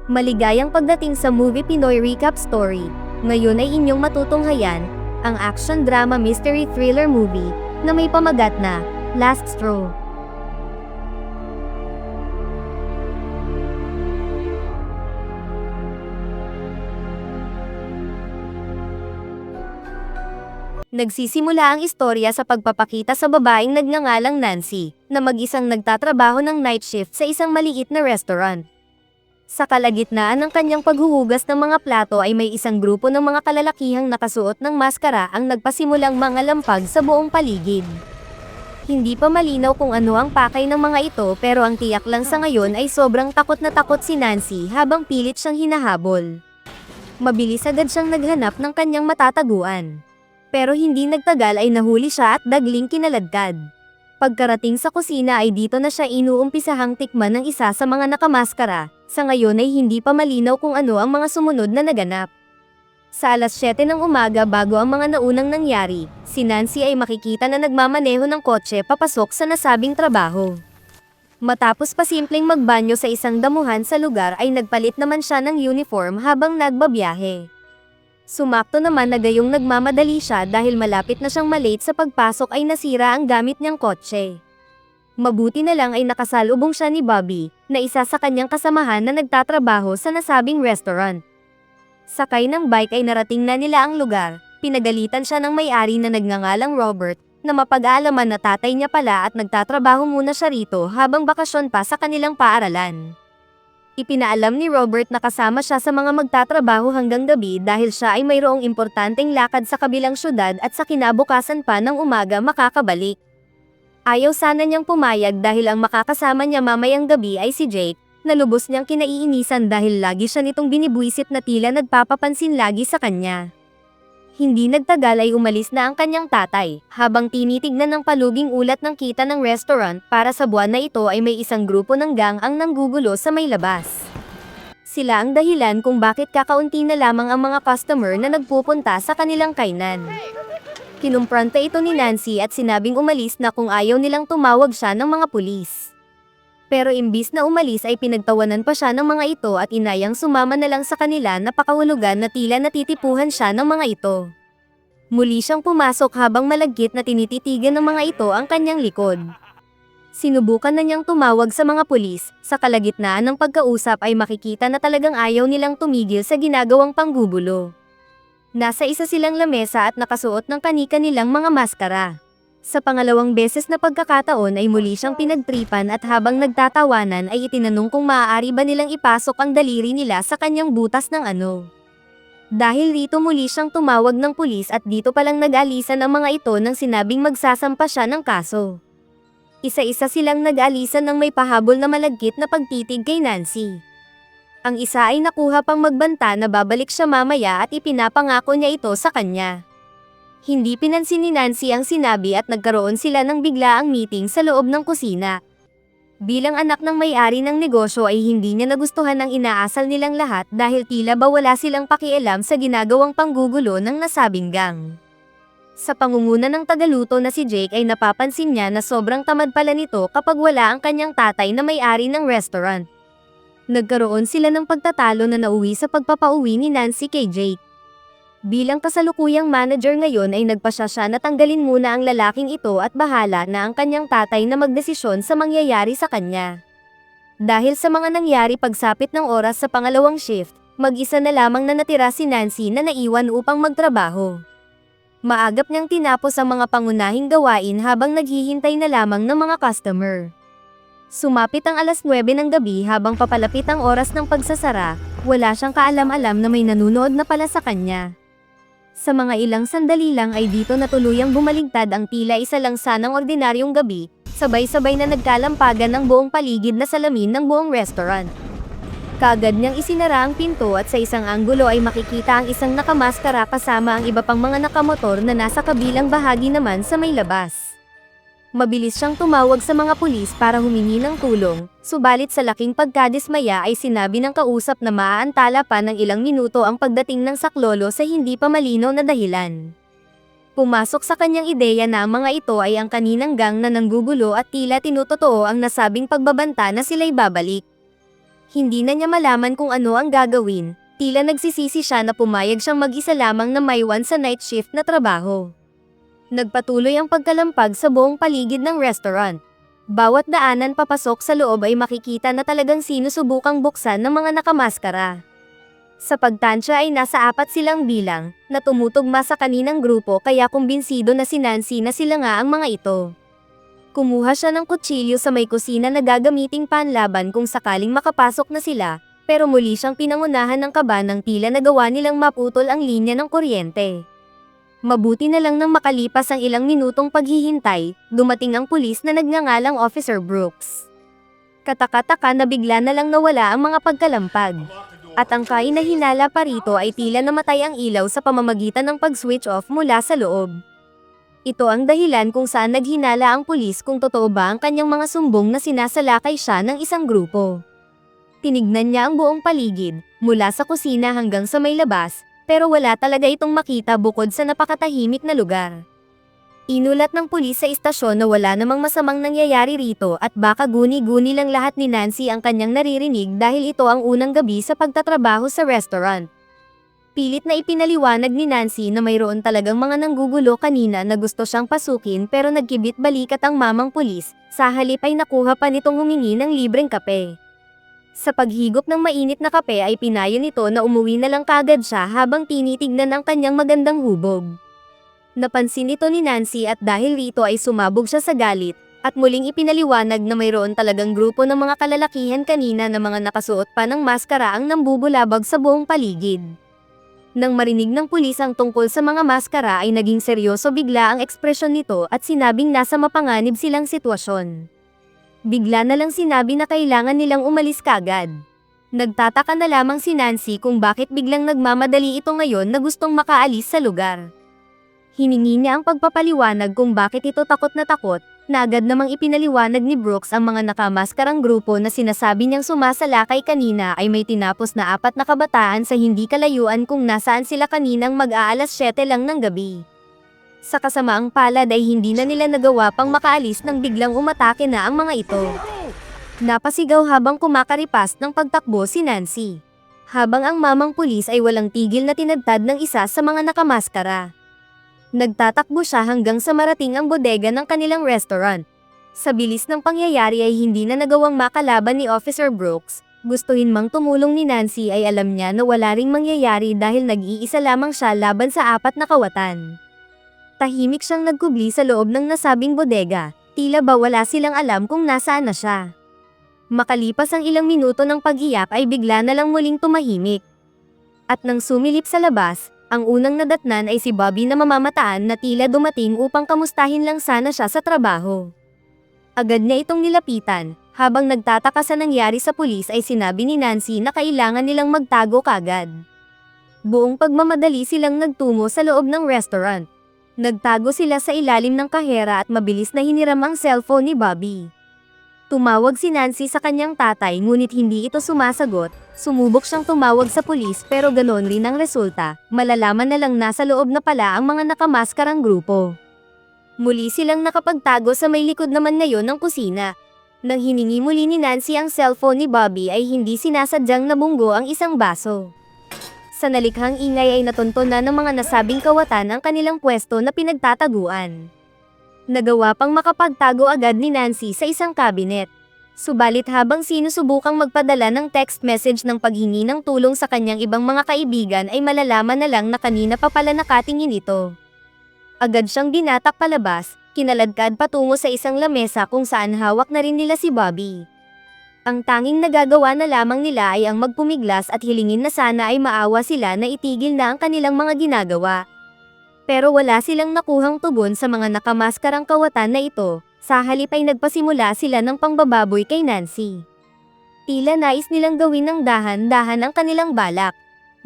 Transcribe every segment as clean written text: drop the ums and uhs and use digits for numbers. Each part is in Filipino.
Maligayang pagdating sa Movie Pinoy Recap Story. Ngayon ay inyong matutunghayan, ang action drama mystery thriller movie, na may pamagat na, Last Straw. Nagsisimula ang istorya sa pagpapakita sa babaeng nagngangalang Nancy, na mag-isang nagtatrabaho ng night shift sa isang maliit na restaurant. Sa kalagitnaan ng kanyang paghuhugas ng mga plato ay may isang grupo ng mga kalalakihang nakasuot ng maskara ang nagpasimulang mangalampag sa buong paligid. Hindi pa malinaw kung ano ang pakay ng mga ito pero ang tiyak lang sa ngayon ay sobrang takot na takot si Nancy habang pilit siyang hinahabol. Mabilis agad siyang naghanap ng kanyang matataguan. Pero hindi nagtagal ay nahuli siya at dagling kinaladkad. Pagkarating sa kusina ay dito na siya inuumpisahang tikman ng isa sa mga nakamaskara. Sa ngayon ay hindi pa malinaw kung ano ang mga sumunod na naganap. Sa alas 7 ng umaga bago ang mga naunang nangyari, si Nancy ay makikita na nagmamaneho ng kotse papasok sa nasabing trabaho. Matapos pa simpleng magbanyo sa isang damuhan sa lugar ay nagpalit naman siya ng uniform habang nagbabiyahe. Sumakto naman na gayong nagmamadali siya dahil malapit na siyang malate sa pagpasok ay nasira ang gamit niyang kotse. Mabuti na lang ay nakasalubong siya ni Bobby, na isa sa kanyang kasamahan na nagtatrabaho sa nasabing restaurant. Sakay ng bike ay narating na nila ang lugar, pinagalitan siya ng may-ari na nagngangalang Robert, na mapag-aalaman na tatay niya pala at nagtatrabaho muna siya rito habang bakasyon pa sa kanilang paaralan. Ipinaalam ni Robert na kasama siya sa mga magtatrabaho hanggang gabi dahil siya ay mayroong importanteng lakad sa kabilang syudad at sa kinabukasan pa ng umaga makakabalik. Ayaw sana niyang pumayag dahil ang makakasama niya mamayang gabi ay si Jake, na lubos niyang kinaiinisan dahil lagi siya nitong binibwisit na tila nagpapapansin lagi sa kanya. Hindi nagtagal ay umalis na ang kanyang tatay, habang tinitignan ng paluging ulat ng kita ng restaurant para sa buwan na ito ay may isang grupo ng gang ang nanggugulo sa may labas. Sila ang dahilan kung bakit kakaunti na lamang ang mga customer na nagpupunta sa kanilang kainan. Kinumpronta ito ni Nancy at sinabing umalis na kung ayaw nilang tumawag siya ng mga pulis. Pero imbis na umalis ay pinagtawanan pa siya ng mga ito at inayang sumama na lang sa kanila na pakahulugan na tila natitipuhan siya ng mga ito. Muli siyang pumasok habang malagkit na tinititigan ng mga ito ang kanyang likod. Sinubukan na niyang tumawag sa mga pulis, sa kalagitnaan ng pagkausap ay makikita na talagang ayaw nilang tumigil sa ginagawang panggugulo. Nasa isa silang lamesa at nakasuot ng kani-kanilang mga maskara. Sa pangalawang beses na pagkakataon ay muli siyang pinagtripan at habang nagtatawanan ay itinanong kung maaari ba nilang ipasok ang daliri nila sa kanyang butas ng ano. Dahil rito muli siyang tumawag ng pulis at dito palang nag-alisan ang mga ito nang sinabing magsasampa siya ng kaso. Isa-isa silang nag-alisan ng may pahabol na malagkit na pagtitig kay Nancy. Ang isa ay nakuha pang magbanta na babalik siya mamaya at ipinapangako niya ito sa kanya. Hindi pinansin ni Nancy ang sinabi at nagkaroon sila ng biglaang meeting sa loob ng kusina. Bilang anak ng may-ari ng negosyo ay hindi niya nagustuhan ang inaasal nilang lahat dahil tila ba wala silang pakialam sa ginagawang panggugulo ng nasabing gang. Sa pangunguna ng tagaluto na si Jake ay napapansin niya na sobrang tamad pala nito kapag wala ang kanyang tatay na may-ari ng restaurant. Nagkaroon sila ng pagtatalo na nauwi sa pagpapauwi ni Nancy kay Jake. Bilang kasalukuyang manager ngayon ay nagpasya siya na tanggalin muna ang lalaking ito at bahala na ang kanyang tatay na magdesisyon sa mangyayari sa kanya. Dahil sa mga nangyari pagsapit ng oras sa pangalawang shift, mag-isa na lamang na natira si Nancy na naiwan upang magtrabaho. Maagap niyang tinapos ang mga pangunahing gawain habang naghihintay na lamang ng mga customer. Sumapit ang alas 9 ng gabi habang papalapit ang oras ng pagsasara, wala siyang kaalam-alam na may nanunood na pala sa kanya. Sa mga ilang sandali lang ay dito na tuluyang bumaligtad ang tila isa lang sanang ordinaryong gabi, sabay-sabay na nagkalampagan ng buong paligid na salamin ng buong restaurant. Kaagad niyang isinara ang pinto at sa isang anggulo ay makikita ang isang nakamaskara kasama ang iba pang mga nakamotor na nasa kabilang bahagi naman sa may labas. Mabilis siyang tumawag sa mga pulis para humingi ng tulong, subalit sa laking pagkadismaya ay sinabi ng kausap na maaantala pa ng ilang minuto ang pagdating ng saklolo sa hindi pa malinaw na dahilan. Pumasok sa kanyang ideya na ang mga ito ay ang kaninang gang na nanggugulo at tila tinutotoo ang nasabing pagbabanta na sila'y babalik. Hindi na niya malaman kung ano ang gagawin, tila nagsisisi siya na pumayag siyang mag-isa lamang na maiwan sa night shift na trabaho. Nagpatuloy ang pagkalampag sa buong paligid ng restaurant. Bawat daanan papasok sa loob ay makikita na talagang sinusubukang buksan ng mga nakamaskara. Sa pagtansya ay nasa 4 silang bilang, na tumutugma sa kaninang grupo kaya kumbinsido na si Nancy na sila nga ang mga ito. Kumuha siya ng kutsilyo sa may kusina na gagamiting panlaban kung sakaling makapasok na sila, pero muli siyang pinangunahan ng kaba ng tila nagawa nilang maputol ang linya ng kuryente. Mabuti na lang nang makalipas ang ilang minutong paghihintay, dumating ang pulis na nagngangalang Officer Brooks. Kataka-taka na bigla na lang nawala ang mga pagkalampag. At ang kainahinala pa rito ay tila namatay ang ilaw sa pamamagitan ng pag-switch off mula sa loob. Ito ang dahilan kung saan naghinala ang pulis kung totoo ba ang kanyang mga sumbong na sinasalakay siya ng isang grupo. Tinignan niya ang buong paligid, mula sa kusina hanggang sa may labas, pero wala talaga itong makita bukod sa napakatahimik na lugar. Inulat ng pulis sa istasyon na wala namang masamang nangyayari rito at baka guni-guni lang lahat ni Nancy ang kanyang naririnig dahil ito ang unang gabi sa pagtatrabaho sa restaurant. Pilit na ipinaliwanag ni Nancy na mayroon talagang mga nanggugulo kanina na gusto siyang pasukin pero nagkibit balikat ang mamang pulis, sa halip ay nakuha pa nitong humingi ng libreng kape. Sa paghigop ng mainit na kape ay pinayo nito na umuwi na lang kagad siya habang tinitignan ang kanyang magandang hubog. Napansin ito ni Nancy at dahil rito ay sumabog siya sa galit, at muling ipinaliwanag na mayroon talagang grupo ng mga kalalakihan kanina na mga nakasuot pa ng maskara ang nambubulabog sa buong paligid. Nang marinig ng pulis ang tungkol sa mga maskara ay naging seryoso bigla ang ekspresyon nito at sinabing nasa mapanganib silang sitwasyon. Bigla na lang sinabi na kailangan nilang umalis kagad. Nagtataka na lamang si Nancy kung bakit biglang nagmamadali ito ngayon na gustong makaalis sa lugar. Hiningi niya ang pagpapaliwanag kung bakit ito takot na agad namang ipinaliwanag ni Brooks ang mga nakamaskarang grupo na sinasabi niyang sumasalakay kanina ay may tinapos na 4 na kabataan sa hindi kalayuan kung nasaan sila kaninang mag-aalas 7 lang ng gabi. Sa kasamaang palad ay hindi na nila nagawa pang makaalis nang biglang umatake na ang mga ito. Napasigaw habang kumakaripas ng pagtakbo si Nancy. Habang ang mamang pulis ay walang tigil na tinadtad ng isa sa mga nakamaskara. Nagtatakbo siya hanggang sa marating ang bodega ng kanilang restaurant. Sa bilis ng pangyayari ay hindi na nagawang makalaban ni Officer Brooks. Gustuhin mang tumulong ni Nancy ay alam niya na wala ring mangyayari dahil nag-iisa lamang siya laban sa 4 na kawatan. Tahimik siyang nagkubli sa loob ng nasabing bodega, tila ba wala silang alam kung nasaan na siya. Makalipas ang ilang minuto ng pag-iyak ay bigla na lang muling tumahimik. At nang sumilip sa labas, ang unang nadatnan ay si Bobby na mamamataan na tila dumating upang kamustahin lang sana siya sa trabaho. Agad niya itong nilapitan, habang nagtataka sa nangyari sa pulis ay sinabi ni Nancy na kailangan nilang magtago kagad. Buong pagmamadali silang nagtungo sa loob ng restaurant. Nagtago sila sa ilalim ng kahera at mabilis na hiniram ang cellphone ni Bobby. Tumawag si Nancy sa kanyang tatay ngunit hindi ito sumasagot. Sumubok siyang tumawag sa pulis pero ganon rin ang resulta, malalaman na lang nasa loob na pala ang mga nakamaskarang grupo. Muli silang nakapagtago sa may likod naman ngayon ng kusina. Nang hiningi muli ni Nancy ang cellphone ni Bobby ay hindi sinasadyang nabunggo ang isang baso. Sa nalikhang ingay ay natunton na ng mga nasabing kawatan ang kanilang pwesto na pinagtataguan. Nagawa pang makapagtago agad ni Nancy sa isang cabinet. Subalit habang sinusubukang magpadala ng text message ng paghingi ng tulong sa kanyang ibang mga kaibigan ay malalaman na lang na kanina pa pala nakatingin ito. Agad siyang dinatak palabas, kinaladkad patungo sa isang lamesa kung saan hawak na rin nila si Bobby. Ang tanging nagagawa na lamang nila ay ang magpumiglas at hilingin na sana ay maawa sila na itigil na ang kanilang mga ginagawa. Pero wala silang nakuhang tugon sa mga nakamaskarang kawatan na ito, sa halip ay nagpasimula sila ng pangbababoy kay Nancy. Tila nais nilang gawin ng dahan-dahan ang kanilang balak.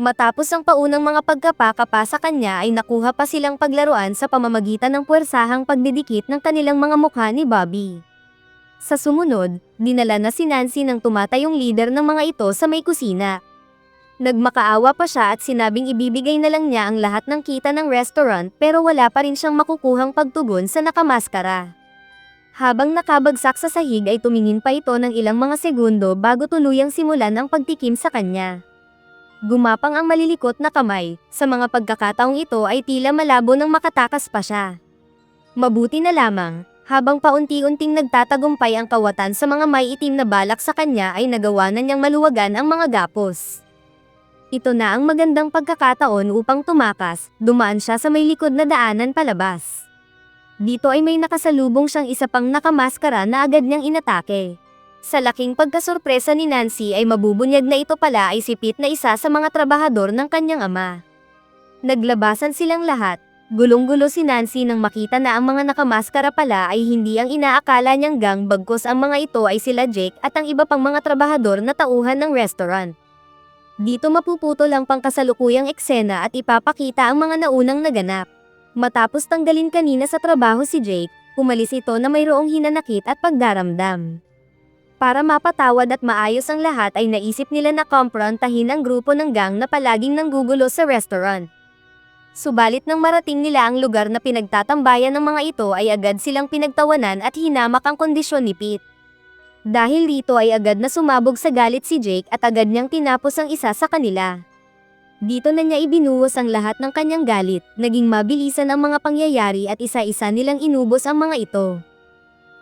Matapos ang paunang mga pagkapa-kapa sa kanya ay nakuha pa silang paglaruan sa pamamagitan ng puwersahang pagdidikit ng kanilang mga mukha ni Bobby. Sa sumunod, dinala na si Nancy ng tumatayong leader ng mga ito sa may kusina. Nagmakaawa pa siya at sinabing ibibigay na lang niya ang lahat ng kita ng restaurant pero wala pa rin siyang makukuhang pagtugon sa nakamaskara. Habang nakabagsak sa sahig ay tumingin pa ito ng ilang mga segundo bago tuluyang simulan ang pagtikim sa kanya. Gumapang ang malilikot na kamay, sa mga pagkakataong ito ay tila malabo nang makatakas pa siya. Mabuti na lamang, habang paunti-unting nagtatagumpay ang kawatan sa mga may itim na balak sa kanya ay nagawa na niyang maluwagan ang mga gapos. Ito na ang magandang pagkakataon upang tumakas, dumaan siya sa may likod na daanan palabas. Dito ay may nakasalubong siyang isa pang nakamaskara na agad niyang inatake. Sa laking pagkasorpresa ni Nancy ay mabubunyag na ito pala ay si Pete na isa sa mga trabahador ng kanyang ama. Naglabasan silang lahat, gulong-gulo si Nancy nang makita na ang mga nakamaskara pala ay hindi ang inaakala niyang gang bagkus ang mga ito ay sila Jake at ang iba pang mga trabahador na tauhan ng restaurant. Dito mapuputol ang pangkasalukuyang eksena at ipapakita ang mga naunang naganap. Matapos tanggalin kanina sa trabaho si Jake, umalis ito na mayroong hinanakit at pagdaramdam. Para mapatawad at maayos ang lahat ay naisip nila na kumprontahin ang grupo ng gang na palaging nanggugulo sa restaurant. Subalit nang marating nila ang lugar na pinagtatambayan ng mga ito ay agad silang pinagtawanan at hinamak ang kondisyon ni Pete. Dahil dito ay agad na sumabog sa galit si Jake at agad niyang tinapos ang isa sa kanila. Dito na niya ibinuhos ang lahat ng kanyang galit, naging mabilisan ang mga pangyayari at isa-isa nilang inubos ang mga ito.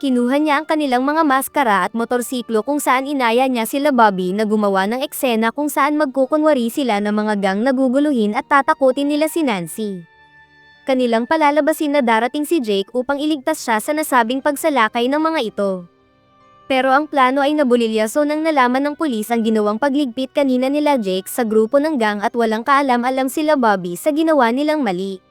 Kinuha niya ang kanilang mga maskara at motorsiklo kung saan inaya niya sila Bobby na gumawa ng eksena kung saan magkukunwari sila ng mga gang na guguluhin at tatakutin nila si Nancy. Kanilang palalabasin na darating si Jake upang iligtas siya sa nasabing pagsalakay ng mga ito. Pero ang plano ay nabulilyaso nang nalaman ng pulis ang ginawang pagligpit kanina nila Jake sa grupo ng gang at walang kaalam-alam sila Bobby sa ginawa nilang mali.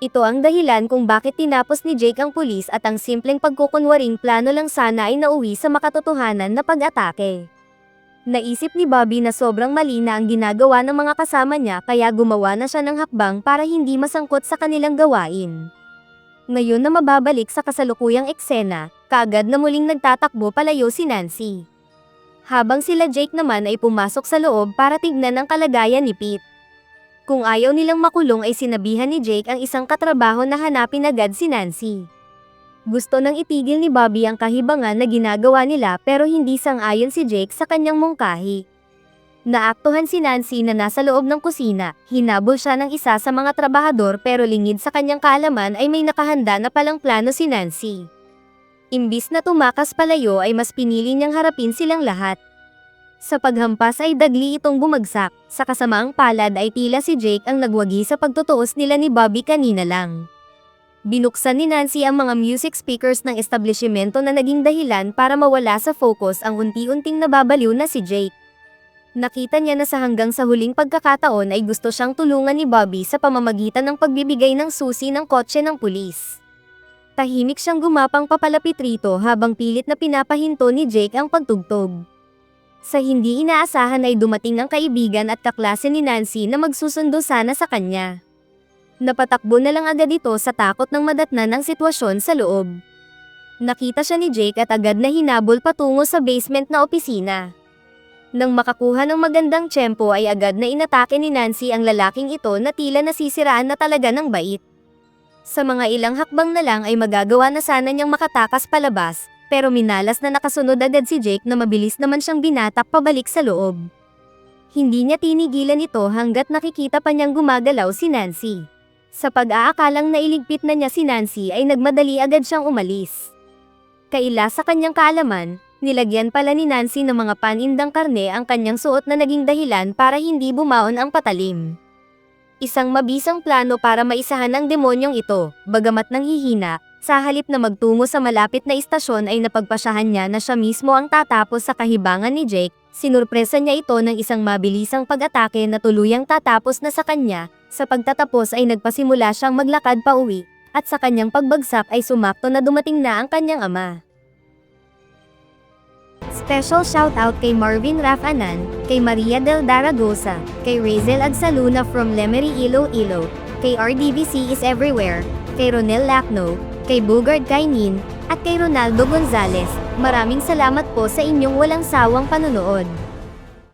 Ito ang dahilan kung bakit tinapos ni Jake ang pulis at ang simpleng pagkukunwaring plano lang sana ay nauwi sa makatotohanan na pag-atake. Naisip ni Bobby na sobrang mali na ang ginagawa ng mga kasama niya kaya gumawa na siya ng hakbang para hindi masangkot sa kanilang gawain. Ngayon na mababalik sa kasalukuyang eksena, kaagad na muling nagtatakbo palayo si Nancy. Habang sila Jake naman ay pumasok sa loob para tignan ang kalagayan ni Pete. Kung ayaw nilang makulong ay sinabihan ni Jake ang isang katrabaho na hanapin agad si Nancy. Gusto nang itigil ni Bobby ang kahibangan na ginagawa nila pero hindi sang-ayon si Jake sa kanyang mungkahi. Naaktuhan si Nancy na nasa loob ng kusina, hinabol siya ng isa sa mga trabahador pero lingid sa kanyang kaalaman ay may nakahanda na palang plano si Nancy. Imbis na tumakas palayo ay mas pinili niyang harapin silang lahat. Sa paghampas ay dagli itong bumagsak, sa kasamaang palad ay tila si Jake ang nagwagi sa pagtutuos nila ni Bobby kanina lang. Binuksan ni Nancy ang mga music speakers ng establishmento na naging dahilan para mawala sa focus ang unti-unting nababaliw na si Jake. Nakita niya na sa hanggang sa huling pagkakataon ay gusto siyang tulungan ni Bobby sa pamamagitan ng pagbibigay ng susi ng kotse ng pulis. Tahimik siyang gumapang papalapit rito habang pilit na pinapahinto ni Jake ang pagtugtog. Sa hindi inaasahan ay dumating ang kaibigan at kaklase ni Nancy na magsusundo sana sa kanya. Napatakbo na lang agad ito sa takot ng madatnan ng sitwasyon sa loob. Nakita siya ni Jake at agad na hinabol patungo sa basement na opisina. Nang makakuha ng magandang tiyempo ay agad na inatake ni Nancy ang lalaking ito na tila nasisiraan na talaga ng bait. Sa mga ilang hakbang na lang ay magagawa na sana niyang makatakas palabas. Pero minalas na nakasunod agad si Jake na mabilis naman siyang binatak pabalik sa loob. Hindi niya tinigilan ito hanggat nakikita pa niyang gumagalaw si Nancy. Sa pag-aakalang nailigpit na niya si Nancy ay nagmadali agad siyang umalis. Kaila sa kanyang kaalaman, nilagyan pala ni Nancy ng mga panindang karne ang kanyang suot na naging dahilan para hindi bumaon ang patalim. Isang mabisang plano para maisahan ang demonyong ito, bagamat nanghihina. Sa halip na magtungo sa malapit na istasyon ay napagpasyahan niya na siya mismo ang tatapos sa kahibangan ni Jake, sinurpresa niya ito ng isang mabilisang pag-atake na tuluyang tatapos na sa kanya, sa pagtatapos ay nagpasimula siyang maglakad pa uwi, at sa kanyang pagbagsak ay sumakto na dumating na ang kanyang ama. Special shoutout kay Marvin Rafanan, kay Maria Del Daragosa, kay Razel Agsaluna from Lemery Iloilo, kay RDBC is everywhere, kay Ronel Lacno, kay Bugard Kainin, at kay Ronaldo Gonzales. Maraming salamat po sa inyong walang sawang panunood.